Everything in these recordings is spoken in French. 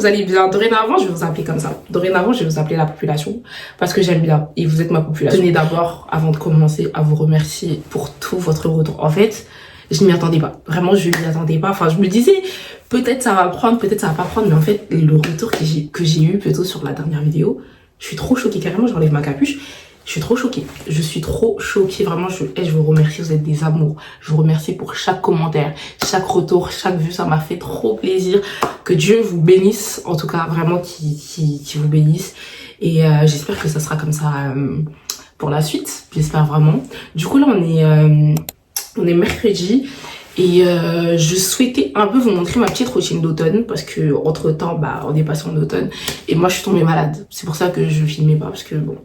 vous allez bien. Dorénavant, je vais vous appeler comme ça. Dorénavant, je vais vous appeler la population parce que j'aime bien et vous êtes ma population. Je tenais d'abord, avant de commencer, à vous remercier pour tout votre retour. En fait, je ne m'y attendais pas. Vraiment, je ne m'y attendais pas. Enfin, je me disais, peut-être ça va prendre, peut-être ça va pas prendre. Mais en fait, le retour que j'ai eu plutôt sur la dernière vidéo, je suis trop choquée. Carrément, j'enlève ma capuche. Je suis trop choquée. Je suis trop choquée. Vraiment, je vous remercie. Vous êtes des amours. Je vous remercie pour chaque commentaire, chaque retour, chaque vue. Ça m'a fait trop plaisir. Que Dieu vous bénisse. En tout cas, vraiment, qui vous bénisse. Et j'espère que ça sera comme ça pour la suite. J'espère vraiment. Du coup, là, on est mercredi. Et je souhaitais un peu vous montrer ma petite routine d'automne. Parce que entre temps, on est passé en automne. Et moi, je suis tombée malade. C'est pour ça que je filmais pas. Parce que bon...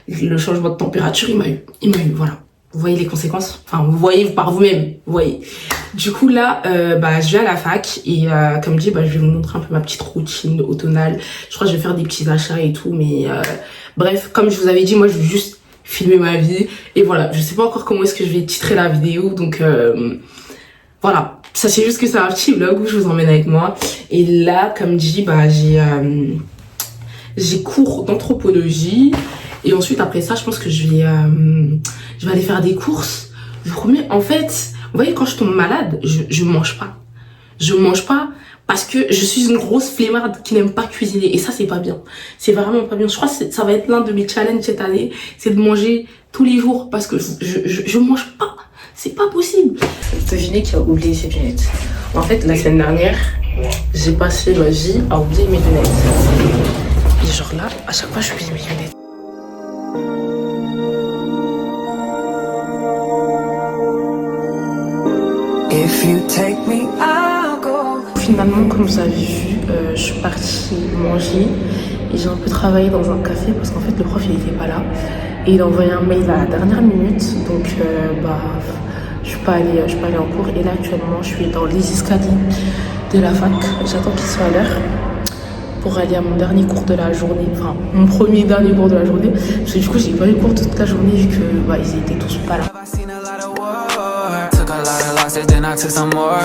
le changement de température, il m'a eu, voilà. Vous voyez les conséquences? Enfin, vous voyez par vous-même, vous voyez. Du coup, là, je vais à la fac et comme dit, je vais vous montrer un peu ma petite routine automnale. Je crois que je vais faire des petits achats et tout, mais bref, comme je vous avais dit, moi, je veux juste filmer ma vie. Et voilà, je sais pas encore comment est-ce que je vais titrer la vidéo, donc voilà. Sachez juste que c'est un petit vlog où je vous emmène avec moi. Et là, comme dit, j'ai cours d'anthropologie. Et ensuite, après ça, je pense que je vais aller faire des courses. Je vous promets, en fait, vous voyez, quand je tombe malade, je mange pas. Je mange pas parce que je suis une grosse flemmarde qui n'aime pas cuisiner. Et ça, c'est pas bien. C'est vraiment pas bien. Je crois que ça va être l'un de mes challenges cette année. C'est de manger tous les jours parce que je mange pas. C'est pas possible. Devinez qui a oublié ses lunettes. En fait, la semaine dernière, j'ai passé ma vie à oublier mes lunettes. Et genre là, à chaque fois, je oublie mes lunettes. Finalement, comme vous avez vu, je suis partie manger et j'ai un peu travaillé dans un café parce qu'en fait le prof il était pas là et il a envoyé un mail à la dernière minute, donc je suis pas allée en cours. Et là actuellement je suis dans les escaliers de la fac, j'attends qu'il soit à l'heure pour aller à mon dernier cours de la journée, enfin mon dernier cours de la journée, parce que du coup j'ai pas eu cours toute la journée vu que ils étaient tous pas là. Then I took some more.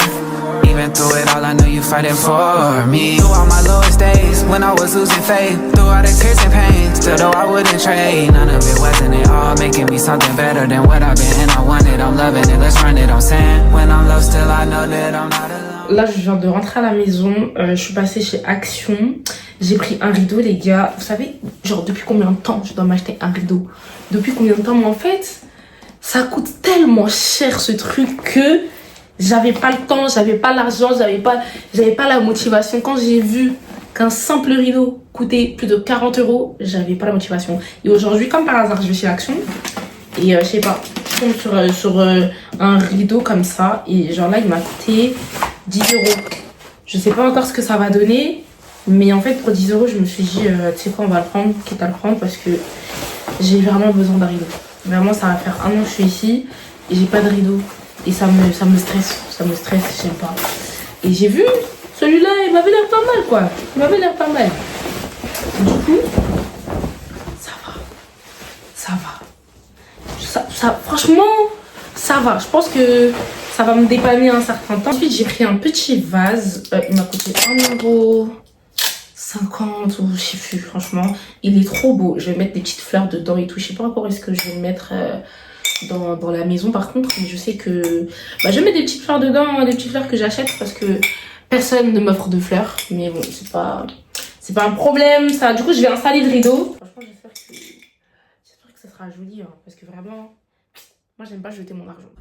Even through it all, I knew you fighting for me. Through all my lowest days, when I was losing faith, through all the tears and pain, still though I wouldn't trade. None of it wasn't it all making me something better than what I've been. And I want it, I'm loving it, let's run it, I'm saying. When I'm low, still I know that I'm not alone. Là, je viens de rentrer à la maison. Je suis passée chez Action. J'ai pris un rideau, les gars. Vous savez, genre, depuis combien de temps je dois m'acheter un rideau? Depuis combien de temps? Mais en fait, ça coûte tellement cher ce truc que j'avais pas le temps, j'avais pas l'argent, j'avais pas la motivation. Quand j'ai vu qu'un simple rideau coûtait plus de 40 €, j'avais pas la motivation. Et aujourd'hui, comme par hasard, je vais chez Action et je sais pas, je tombe sur un rideau comme ça et genre là, il m'a coûté 10 €. Je sais pas encore ce que ça va donner, mais en fait, pour 10 €, je me suis dit, tu sais quoi, on va le prendre, quitte à le prendre parce que j'ai vraiment besoin d'un rideau. Vraiment, ça va faire un an que je suis ici et j'ai pas de rideau. Et ça me stresse, je sais pas. Et j'ai vu, celui-là, il m'avait l'air pas mal, quoi. Il m'avait l'air pas mal. Du coup, ça va. Franchement, ça va. Je pense que ça va me dépanner un certain temps. Ensuite, j'ai pris un petit vase. Il m'a coûté 1,50 € ou je sais plus, franchement. Il est trop beau. Je vais mettre des petites fleurs dedans et tout. Je sais pas encore est-ce que je vais le mettre... dans la maison par contre, mais je sais que je vais mettre des petites fleurs dedans, des petites fleurs que j'achète parce que personne ne m'offre de fleurs, mais bon, c'est pas un problème ça. Du coup, je vais installer le rideau. Franchement, j'espère que ça sera joli, hein, parce que vraiment moi j'aime pas jeter mon argent.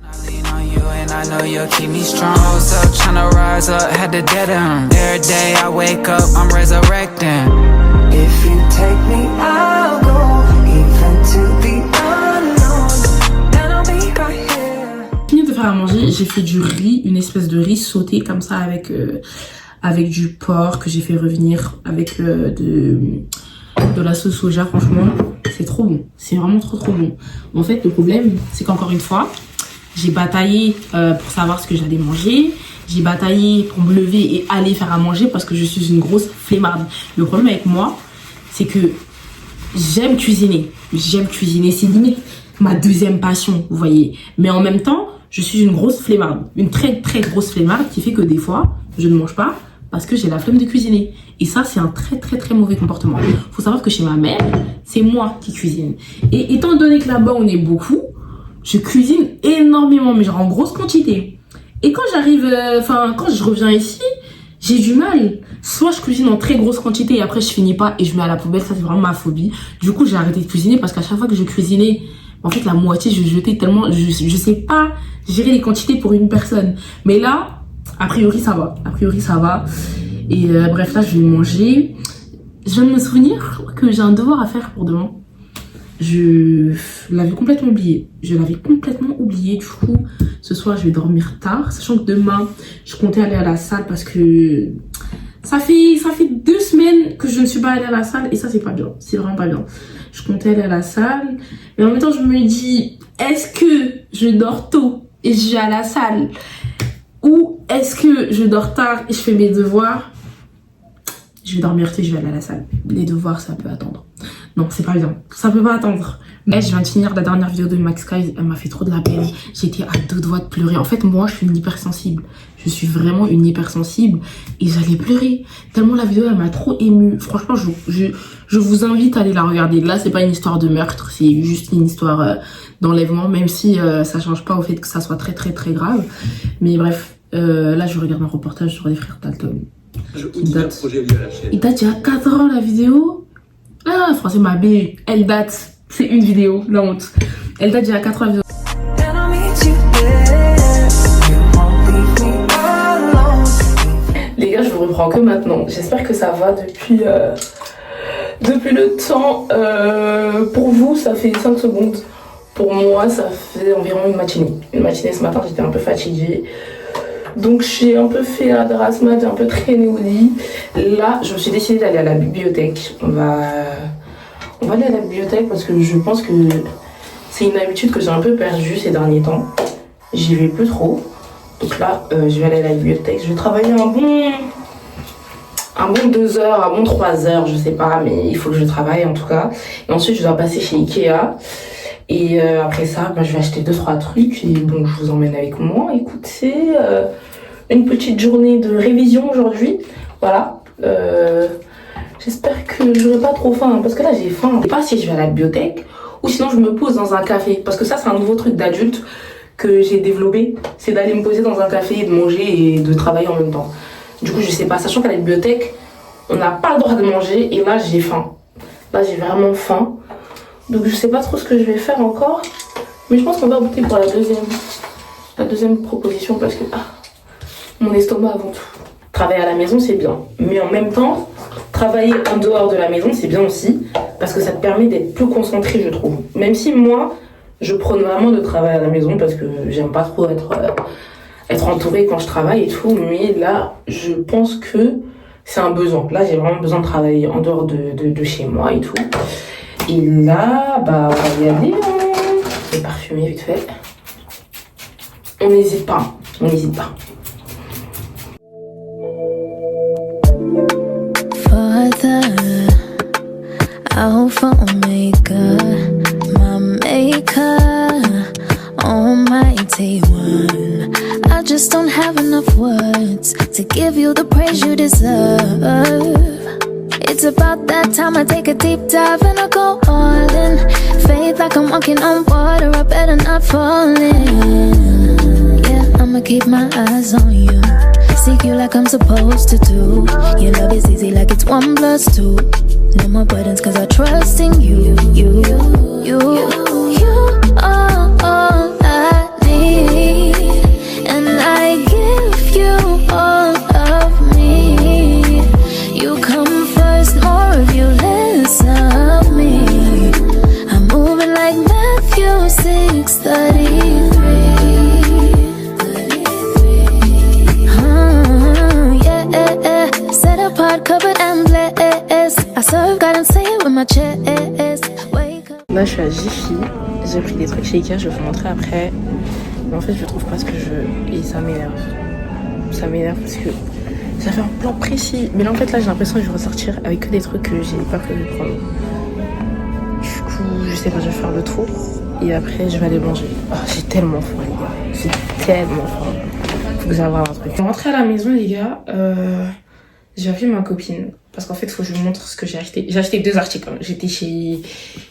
À manger, j'ai fait du riz, une espèce de riz sauté comme ça avec du porc que j'ai fait revenir avec de la sauce soja. Franchement, c'est trop bon, c'est vraiment trop bon. En fait, le problème, c'est qu'encore une fois, j'ai bataillé pour savoir ce que j'allais manger. J'ai bataillé pour me lever et aller faire à manger parce que je suis une grosse flemmarde. Le problème avec moi, c'est que j'aime cuisiner. C'est limite ma deuxième passion, vous voyez. Mais en même temps, je suis une grosse flemmarde, une très très grosse flemmarde qui fait que des fois, je ne mange pas parce que j'ai la flemme de cuisiner. Et ça, c'est un très très très mauvais comportement. Faut savoir que chez ma mère, c'est moi qui cuisine. Et étant donné que là-bas, on est beaucoup, je cuisine énormément, mais genre en grosse quantité. Et quand j'arrive, quand je reviens ici, j'ai du mal. Soit je cuisine en très grosse quantité et après je finis pas et je mets à la poubelle. Ça, c'est vraiment ma phobie. Du coup, j'ai arrêté de cuisiner parce qu'à chaque fois que je cuisinais, en fait, la moitié, je jetais tellement... Je sais pas gérer les quantités pour une personne. Mais là, a priori, ça va. A priori, ça va. Et bref, là, je vais manger. Je viens de me souvenir que j'ai un devoir à faire pour demain. Je l'avais complètement oublié. Du coup, ce soir, je vais dormir tard. Sachant que demain, je comptais aller à la salle parce que ça fait 2 semaines que je ne suis pas allée à la salle. Et ça, c'est pas bien. C'est vraiment pas bien. Je comptais aller à la salle. Mais en même temps, je me dis, est-ce que je dors tôt et je vais à la salle? Ou est-ce que je dors tard et je fais mes devoirs? Je vais dormir tôt et je vais aller à la salle. Les devoirs, ça peut attendre. Non, c'est pas bien. Ça peut pas attendre. Mais je viens de finir la dernière vidéo de Max Skies. Elle m'a fait trop de la peine. J'étais à 2 doigts de pleurer. En fait, moi, je suis une hypersensible. Je suis vraiment une hypersensible. Et j'allais pleurer. Tellement la vidéo, elle m'a trop émue. Franchement, je vous invite à aller la regarder. Là, c'est pas une histoire de meurtre. C'est juste une histoire d'enlèvement. Même si ça change pas au fait que ça soit très, très, très grave. Mais bref, là, je regarde un reportage sur les frères Dalton. Il date il y a 4 ans, la vidéo. Ah, français, ma bille. Elle date. C'est une vidéo, la honte. Elle date d'il y a 4 ans, la vidéo. Les gars, je vous reprends que maintenant. J'espère que ça va depuis le temps. Pour vous, ça fait 5 secondes. Pour moi, ça fait environ une matinée. Une matinée ce matin, j'étais un peu fatiguée. Donc j'ai un peu fait la terrasse mat, j'ai un peu traîné au lit. Là, je me suis décidée d'aller à la bibliothèque. On va aller à la bibliothèque parce que je pense que c'est une habitude que j'ai un peu perdue ces derniers temps. J'y vais plus trop. Donc là, je vais aller à la bibliothèque. Je vais travailler un bon 2 heures, un bon 3 heures, je sais pas, mais il faut que je travaille en tout cas. Et ensuite, je dois passer chez Ikea. Et après ça, je vais acheter 2-3 trucs et bon, je vous emmène avec moi. Écoutez, une petite journée de révision aujourd'hui. Voilà. J'espère que j'aurai pas trop faim parce que là j'ai faim. Je sais pas si je vais à la bibliothèque ou sinon je me pose dans un café. Parce que ça, c'est un nouveau truc d'adulte que j'ai développé. C'est d'aller me poser dans un café et de manger et de travailler en même temps. Du coup, je sais pas. Sachant qu'à la bibliothèque, on n'a pas le droit de manger et là j'ai faim. Là j'ai vraiment faim. Donc je sais pas trop ce que je vais faire encore. Mais je pense qu'on va opter pour la deuxième proposition parce que mon estomac avant tout. Travailler à la maison c'est bien. Mais en même temps, travailler en dehors de la maison c'est bien aussi. Parce que ça te permet d'être plus concentré je trouve. Même si moi, je prône vraiment de travailler à la maison parce que j'aime pas trop être entourée quand je travaille et tout. Mais là, je pense que c'est un besoin. Là j'ai vraiment besoin de travailler en dehors de chez moi et tout. Et là, on va y aller, je vais parfumer vite fait. On n'hésite pas, Father, Alpha Omega, my maker, Almighty One. I just don't have enough words to give you the praise you deserve. It's about that time I take a deep dive and I go all in. Faith like I'm walking on water, I better not fall in. Yeah, I'ma keep my eyes on you. Seek you like I'm supposed to do. Your love is easy like it's 1 + 2. No more burdens cause I trust in you. You are all I need. And I give you all of me. You come first, more of you, less of me. I'm moving like Matthew 6:33. Yeah. Set apart, covered and blessed. I serve God and say it with my chest. Wake up. Là, je suis à Jiffy. J'ai pris des trucs chez Ikea, je vais vous montrer après. Mais en fait, je trouve pas ce que je veux et ça m'énerve. Ça m'énerve parce que j'avais un plan précis. Mais là, en fait, là, j'ai l'impression que je vais ressortir avec que des trucs que j'ai pas prévu de prendre. Du coup, je sais pas, je vais faire le tour et après, je vais aller manger. Oh, j'ai tellement faim, les gars. J'ai tellement faim. Faut que j'aille voir un truc. Je vais rentrer à la maison, les gars. J'ai appelé ma copine parce qu'en fait, il faut que je lui montre ce que j'ai acheté. J'ai acheté 2 articles. Hein. J'étais chez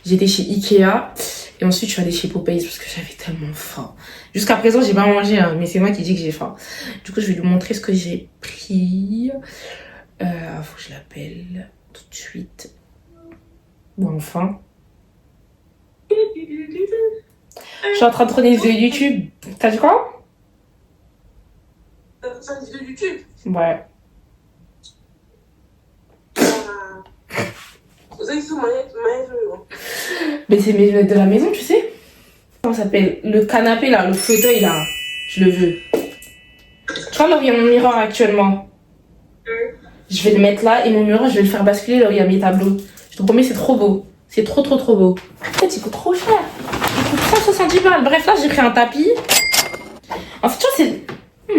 Ikea et ensuite je suis allée chez Popeyes parce que j'avais tellement faim. Jusqu'à présent, j'ai pas mangé, hein, mais c'est moi qui dis que j'ai faim. Du coup, je vais lui montrer ce que j'ai pris. Faut que je l'appelle tout de suite. Bon, enfin. Je suis en train de tourner des vidéos YouTube. T'as dit quoi? T'as fait des vidéos YouTube? Ouais. Vous avez sous Mais c'est mes lunettes de la maison, tu sais. Comment ça s'appelle? Le canapé là, le fauteuil là. Je le veux. Tu vois là où il y a mon miroir actuellement? Je vais le mettre là et mon miroir, je vais le faire basculer là où il y a mes tableaux. Je te promets, c'est trop beau. C'est trop beau. En fait, il coûte trop cher. Il coûte 170 balles. Bref, là, j'ai pris un tapis. En fait, tu vois, c'est...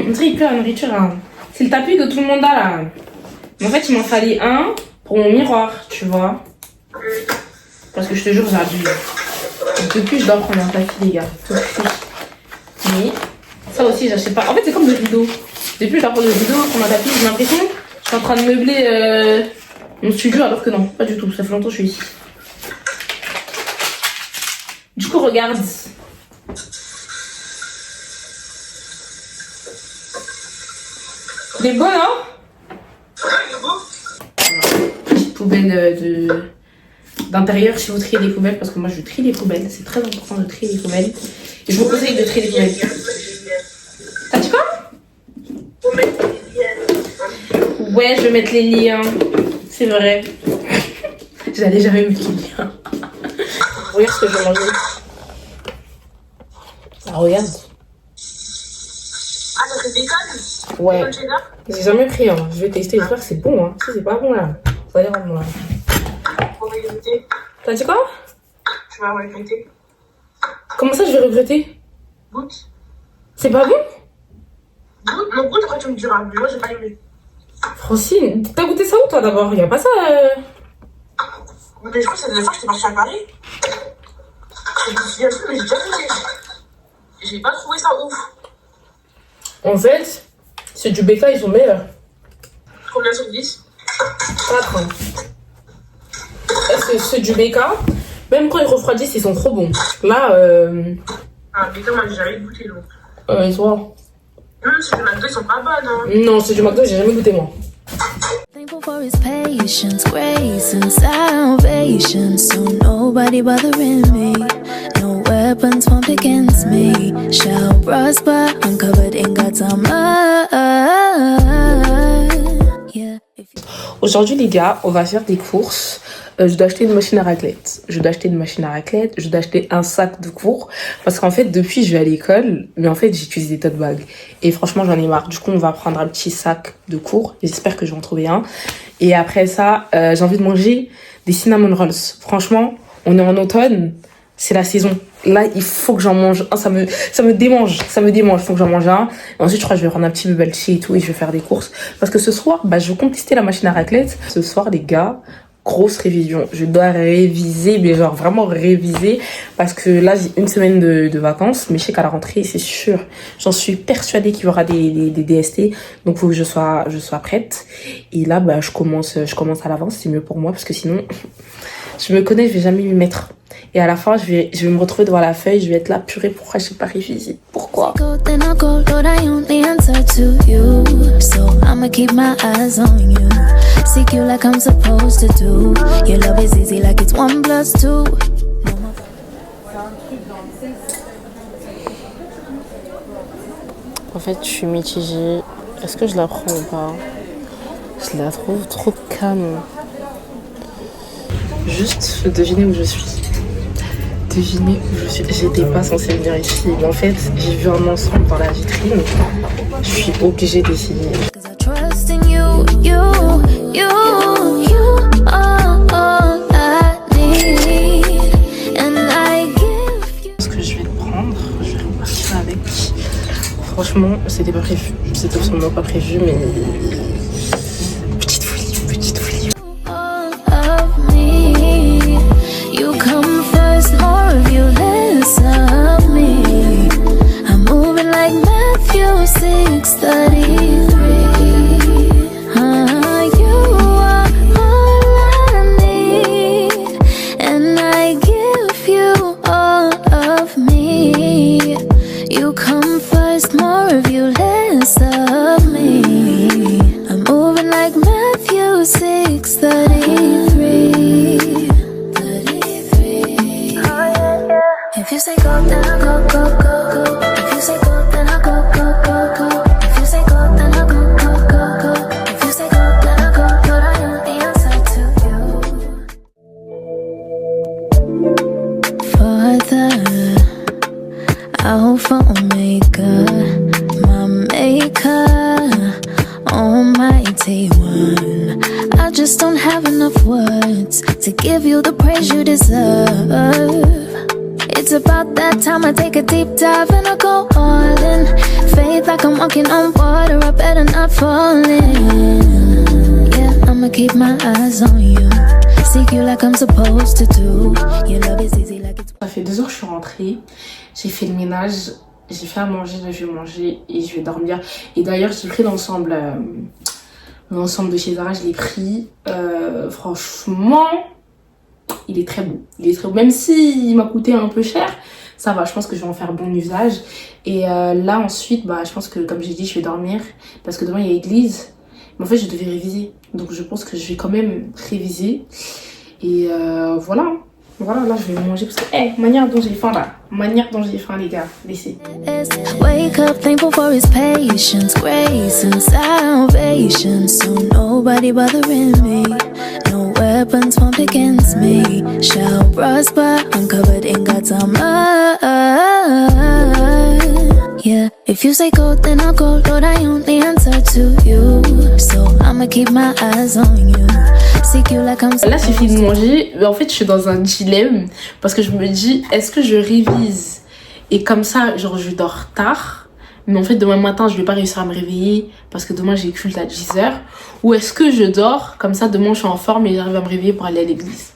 on dirait que la nourriture, hein. C'est le tapis que tout le monde a là. Mais en fait, il m'en fallait un pour mon miroir, tu vois. Parce que je te jure, j'abuse. Depuis, je dois prendre un tapis, les gars. Mais ça aussi, j'achète pas. En fait, c'est comme le rideau. Depuis, je dois prendre le rideau, prendre un tapis. J'ai l'impression que je suis en train de meubler mon studio, alors que non, pas du tout. Ça fait longtemps que je suis ici. Du coup, regarde. Il est beau, non? Petite poubelle d'intérieur si vous triez des poubelles, parce que moi je trie les poubelles. C'est très important de trier les poubelles. Et je vous conseille de trier les poubelles. T'as dit quoi? Ouais, je vais mettre les liens. C'est vrai. Je n'allais jamais mettre les liens. Regarde ce que je vais manger. Ah, regarde. Ah, t'as fait des cannes? Ouais. J'ai jamais pris, hein. Je vais tester, j'espère que c'est bon, hein. Si c'est pas bon là, ça va aller bon là. On va regretter. T'as dit quoi? Tu vas regretter. Comment ça je vais regretter? Goûte. C'est pas bon? Goûte. Non, goûte, après tu me diras. Mais moi, j'ai pas aimé. Francine, t'as goûté ça où toi d'abord? Y'a pas ça Mais je crois que c'est la dernière fois que j'étais partie à Paris. Je me souviens plus, mais j'ai déjà fait. J'ai pas trouvé ça ouf. En fait, c'est du BK, ils sont meilleurs. Combien sur 10? 4 hein. C'est du BK, même quand ils refroidissent, ils sont trop bons. Là, Ah, mais moi, j'ai jamais goûté donc. ils sont... Même ceux du McDo, ils sont pas bonnes, hein. Non, c'est du McDo, j'ai jamais goûté moi. Thankful for his patience, grace, and salvation. So nobody bothering me. No weapons formed against me shall prosper. I'm covered in God's armor. Yeah. Aujourd'hui les gars, on va faire des courses. Je dois acheter une machine à raclette. Je dois acheter un sac de cours. Parce qu'en fait, depuis, je vais à l'école. Mais en fait, j'utilise des tote bags. Et franchement, j'en ai marre. Du coup, on va prendre un petit sac de cours. J'espère que je vais en trouver un. Et après ça, j'ai envie de manger des cinnamon rolls. Franchement, on est en automne. C'est la saison. Là, il faut que j'en mange un. Ça me démange. Il faut que j'en mange un. Et ensuite, je crois que je vais prendre un petit bubble tea et tout. Et je vais faire des courses. Parce que ce soir, je compte tester la machine à raclette. Ce soir, les gars, grosse révision. Je dois réviser, mais genre vraiment réviser. Parce que là, j'ai une semaine de vacances. Mais je sais qu'à la rentrée, c'est sûr. J'en suis persuadée qu'il y aura des DST. Donc, il faut que je sois prête. Et là, je commence à l'avance. C'est mieux pour moi. Parce que sinon, je me connais, je vais jamais m'y mettre. Et à la fin, je vais me retrouver devant la feuille, je vais être là, purée, pourquoi j'ai pas révisé? Pourquoi? Then I'll go, Lord, I only answer to you. So I'ma keep my eyes on you. Seek you like I'm supposed to do. Your love is easy like it's 1 + 2. En fait, je suis mitigée. Est-ce que je la prends ou pas? Je la trouve trop calme. Juste, devinez où je suis. J'étais pas censée venir ici. Mais en fait, j'ai vu un ensemble dans la vitrine. Je suis obligée d'essayer. Cause I trust in you, you are all I need. And I give you. Ce que je vais prendre, je vais repartir avec. Franchement, c'était pas prévu. C'était absolument pas prévu, mais petite folie. All of me. You come first, more of you, less of me. I'm moving like Matthew 6:33. You 6:33. If you say go, then I go, go, go, go. If you say go, then I go, go, go, go. If you say go, then I go, go, go, go. If you say go, then I go, go. I know the answer to you. Father, Alpha, Omega, my maker, almighty one. I just don't have enough words to give you the praise you deserve. It's about that time I take a deep dive and I go all in. Faith like I'm walking on water, I better not fall in. Yeah, I'ma keep my eyes on you. Seek you like I'm supposed to do. Your love is easy like it's... Ça fait 2 heures que je suis rentrée, j'ai fait le ménage, j'ai fait à manger, là je vais manger et je vais dormir. Et d'ailleurs j'ai pris l'ensemble de chez Zara, je l'ai pris. Franchement, il est très beau. Il est très beau. Même s'il m'a coûté un peu cher, ça va, je pense que je vais en faire bon usage. Et là ensuite, bah, je pense que comme j'ai dit, je vais dormir parce que demain il y a église. Mais en fait, je devais réviser. Donc je pense que je vais quand même réviser. Et voilà. Voilà, là je vais manger parce que, manière dont j'ai faim là. Manière dont j'ai faim, les gars. Laissez. Wake up, thankful for his patience, grace and salvation. So nobody bothering me. No weapons formed against me shall prosper. I'm covered in God's armor. Yeah, if you say go, then I'll go. Lord, I only answer to you. So I'ma keep my eyes on you. Seek you like I'm... Là, j'ai fini de manger. Mais en fait, je suis dans un dilemme. Parce que je me dis, est-ce que je révise et comme ça, genre, je dors tard. Mais en fait, demain matin, je vais pas réussir à me réveiller parce que demain, j'ai culte à 10h. Ou est-ce que je dors, comme ça, demain, je suis en forme et j'arrive à me réveiller pour aller à l'église.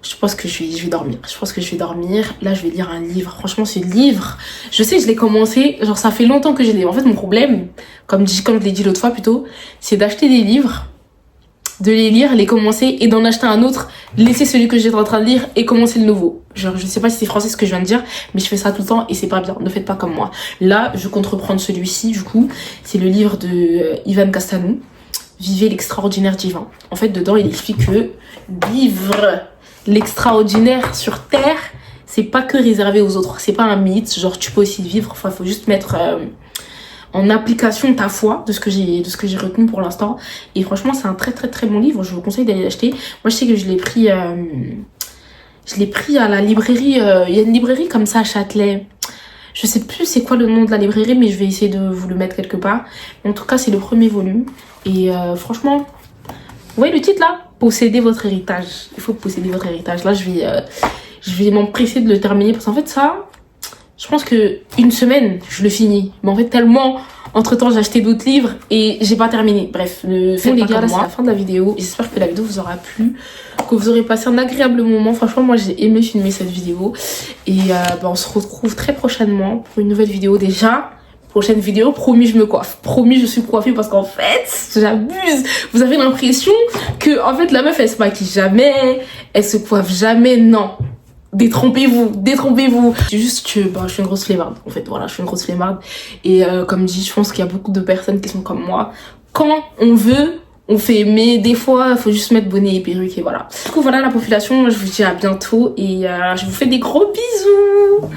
Je pense que je vais dormir. Je pense que je vais dormir. Là, je vais lire un livre. Franchement, ce livre, je sais que je l'ai commencé. Genre, ça fait longtemps que je l'ai. En fait, mon problème, comme je l'ai dit l'autre fois plutôt, c'est d'acheter des livres, de les lire, les commencer et d'en acheter un autre, laisser celui que j'étais en train de lire et commencer le nouveau. Genre, je sais pas si c'est français ce que je viens de dire, mais je fais ça tout le temps et c'est pas bien. Ne faites pas comme moi. Là, je compte reprendre celui-ci, du coup. C'est le livre de Ivan Castanou, Vivez l'extraordinaire divin. En fait, dedans, il explique que vivre l'extraordinaire sur Terre, c'est pas que réservé aux autres. C'est pas un mythe. Genre, tu peux aussi vivre. Enfin, faut juste mettre en application ta foi de ce que j'ai retenu pour l'instant. Et franchement, c'est un très très très bon livre. Je vous conseille d'aller l'acheter. Moi, je sais que je l'ai pris à la librairie. Il y a une librairie comme ça à Châtelet. Je sais plus c'est quoi le nom de la librairie, mais je vais essayer de vous le mettre quelque part. En tout cas, c'est le premier volume. Et franchement, vous voyez le titre là? Posséder votre héritage. Il faut posséder votre héritage. Là, je vais m'empresser de le terminer parce qu'en fait, ça, je pense que une semaine, je le finis. Mais en fait, tellement, entre-temps, j'ai acheté d'autres livres et j'ai pas terminé. Bref, les gars, là, c'est la fin de la vidéo. J'espère que la vidéo vous aura plu, que vous aurez passé un agréable moment. Franchement, moi, j'ai aimé filmer cette vidéo. Et on se retrouve très prochainement pour une nouvelle vidéo déjà. Prochaine vidéo, promis, je me coiffe. Promis, je suis coiffée parce qu'en fait, j'abuse. Vous avez l'impression que, en fait, la meuf, elle se maquille jamais, elle se coiffe jamais. Non. Détrompez-vous. C'est juste que je suis une grosse flemmarde. En fait, voilà, je suis une grosse flemmarde. Et comme dit, je pense qu'il y a beaucoup de personnes qui sont comme moi. Quand on veut, on fait. Mais des fois, il faut juste mettre bonnet et perruque et voilà. Du coup, voilà la population. Je vous dis à bientôt et je vous fais des gros bisous.